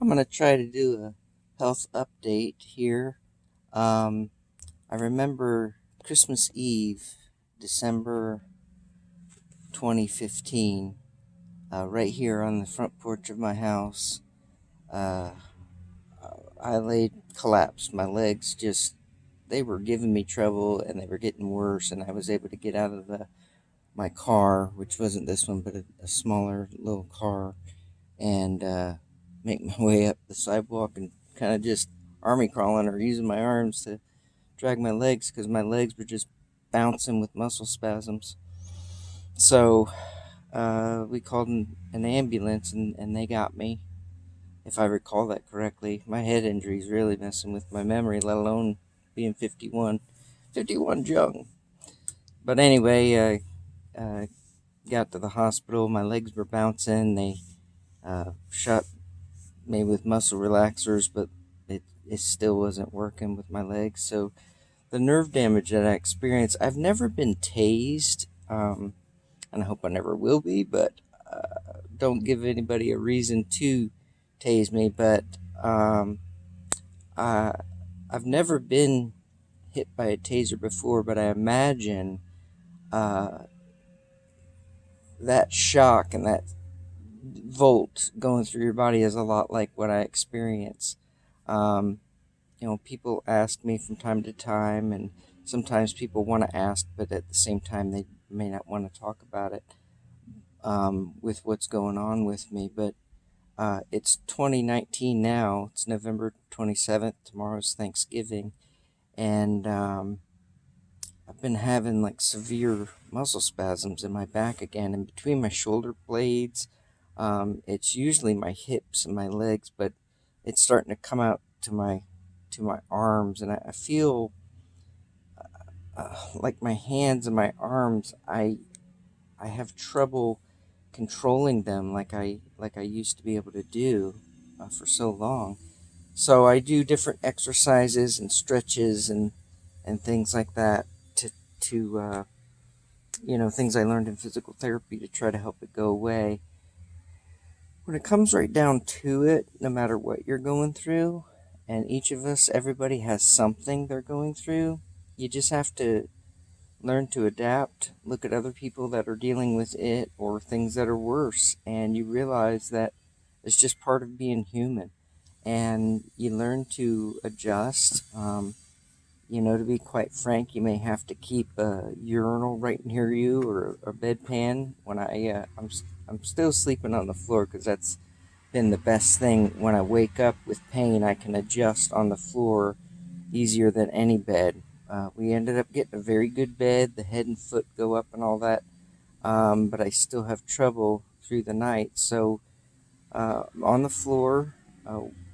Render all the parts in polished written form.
I'm going to try to do a health update here. I remember Christmas Eve, December 2015, right here on the front porch of my house. Uh, I laid collapsed. My legs they were giving me trouble and they were getting worse, and I was able to get out of my car, which wasn't this one, but a smaller little car, and make my way up the sidewalk and kind of just army crawling or using my arms to drag my legs because my legs were just bouncing with muscle spasms. So we called an ambulance and they got me, if I recall that correctly. My head injury is really messing with my memory, let alone being 51. 51's young. But anyway, got to the hospital. My legs were bouncing. They shot me with muscle relaxers, but it still wasn't working with my legs. So the nerve damage that I experienced, I've never been tased, and I hope I never will be, but don't give anybody a reason to tase me. But I, I've never been hit by a taser before, but I imagine uh, that shock and that volt going through your body is a lot like what I experience. Um, people ask me from time to time, and sometimes people want to ask, but at the same time, they may not want to talk about it with what's going on with me. But it's 2019 now. It's November 27th. Tomorrow's Thanksgiving. And I've been having like severe muscle spasms in my back again, and between my shoulder blades. It's usually my hips and my legs, but it's starting to come out to my arms, and I feel like my hands and my arms. I have trouble controlling them like I used to be able to do for so long. So I do different exercises and stretches and things like that to things I learned in physical therapy to try to help it go away. When it comes right down to it, no matter what you're going through, and each of us, everybody has something they're going through, you just have to learn to adapt, look at other people that are dealing with it or things that are worse, and you realize that it's just part of being human. And you learn to adjust. To be quite frank, you may have to keep a urinal right near you or a bedpan. I'm still sleeping on the floor because that's been the best thing. When I wake up with pain, I can adjust on the floor easier than any bed. We ended up getting a very good bed. The head and foot go up and all that, but I still have trouble through the night. So on the floor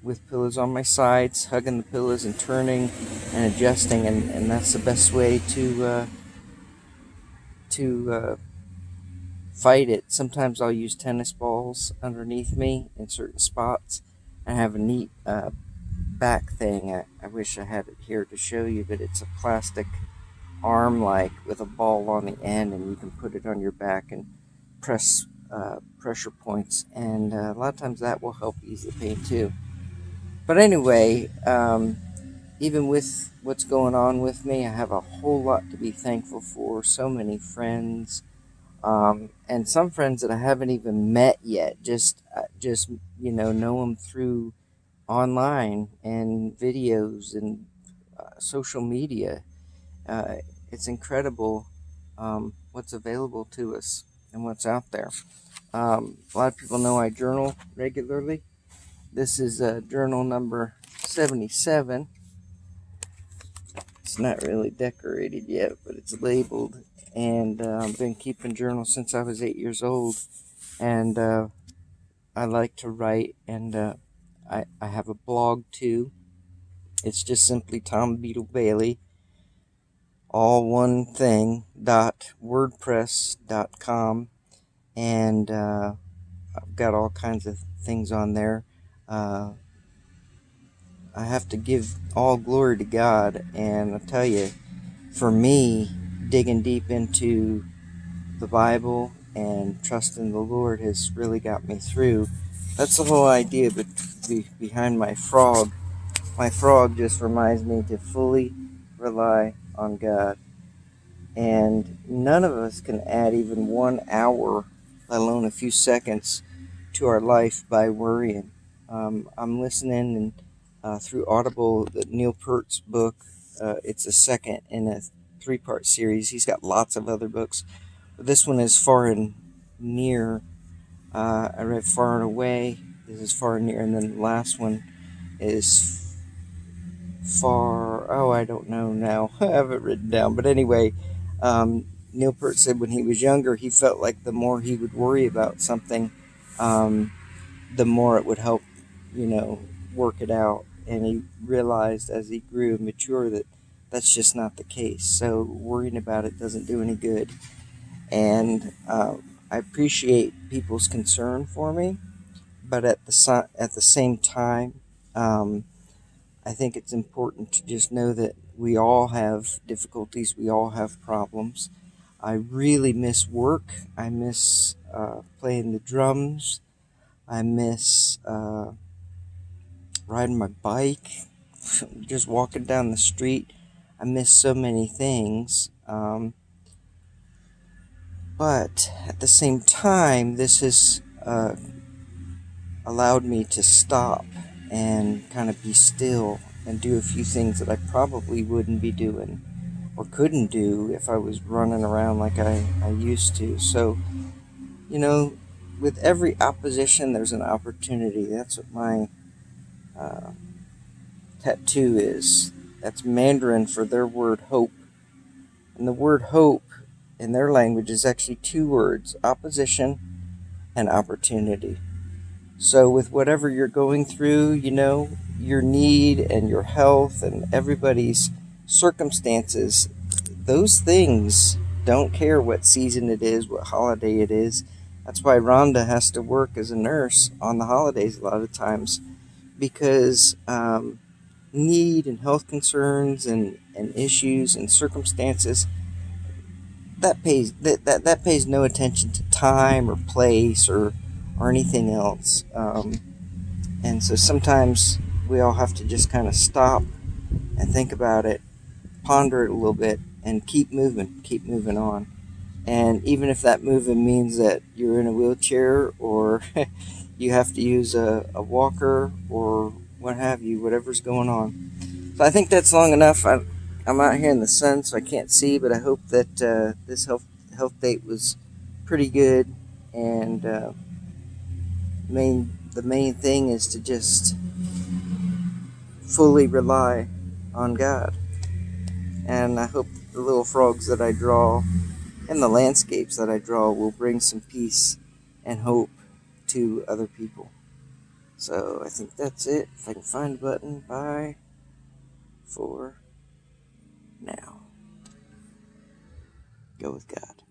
with pillows on my sides, hugging the pillows and turning and adjusting, and that's the best way to fight it. Sometimes I'll use tennis balls underneath me in certain spots. I have a neat back thing. I wish I had it here to show you, but it's a plastic arm like with a ball on the end, and you can put it on your back and press pressure points, and a lot of times that will help ease the pain too. But anyway, even with what's going on with me, I have a whole lot to be thankful for. So many friends, and some friends that I haven't even met yet. Just know them through online and videos and social media. Uh, it's incredible what's available to us and what's out there. A lot of people know I journal regularly. This is journal number 77. It's not really decorated yet, but it's labeled. And I've been keeping journals since I was 8 years old. And I like to write, and I have a blog too. It's just simply Tom Beetle Bailey, all one thing, .wordpress.com. And I've got all kinds of things on there. Uh, I have to give all glory to God, and I'll tell you, for me, digging deep into the Bible and trusting the Lord has really got me through. That's the whole idea behind my frog. My frog just reminds me to fully rely on God. And none of us can add even 1 hour, let alone a few seconds, to our life by worrying. I'm listening through Audible, the Neil Peart's book. It's a second in a 3-part series. He's got lots of other books, but this one is Far and Near. I read Far and Away. This is Far and Near, and then the last one is Far. Oh, I don't know now. I have it written down, but anyway, Neil Peart said when he was younger, he felt like the more he would worry about something, the more it would help, work it out. And he realized as he grew and matured that that's just not the case. So worrying about it doesn't do any good. And I appreciate people's concern for me, but at the same time, I think it's important to just know that we all have difficulties. We all have problems. I really miss work. I miss playing the drums. I miss riding my bike, just walking down the street. I miss so many things. But at the same time, this has allowed me to stop and kind of be still and do a few things that I probably wouldn't be doing or couldn't do if I was running around like I used to. So, with every opposition, there's an opportunity. That's what my tattoo is. That's Mandarin for their word hope. And the word hope in their language is actually 2 words, opposition and opportunity. So with whatever you're going through, your need and your health and everybody's circumstances, those things don't care what season it is, what holiday it is. That's why Rhonda has to work as a nurse on the holidays a lot of times, because need and health concerns and issues and circumstances, that pays no attention to time or place or anything else. And so sometimes we all have to just kind of stop and think about it, ponder it a little bit, and keep moving on. And even if that moving means that you're in a wheelchair or you have to use a walker or what have you, whatever's going on. So I think that's long enough. I'm out here in the sun, so I can't see, but I hope that this health date was pretty good. And the main thing is to just fully rely on God. And I hope the little frogs that I draw and the landscapes that I draw will bring some peace and hope to other people. So I think that's it. If I can find a button, bye for now. Go with God.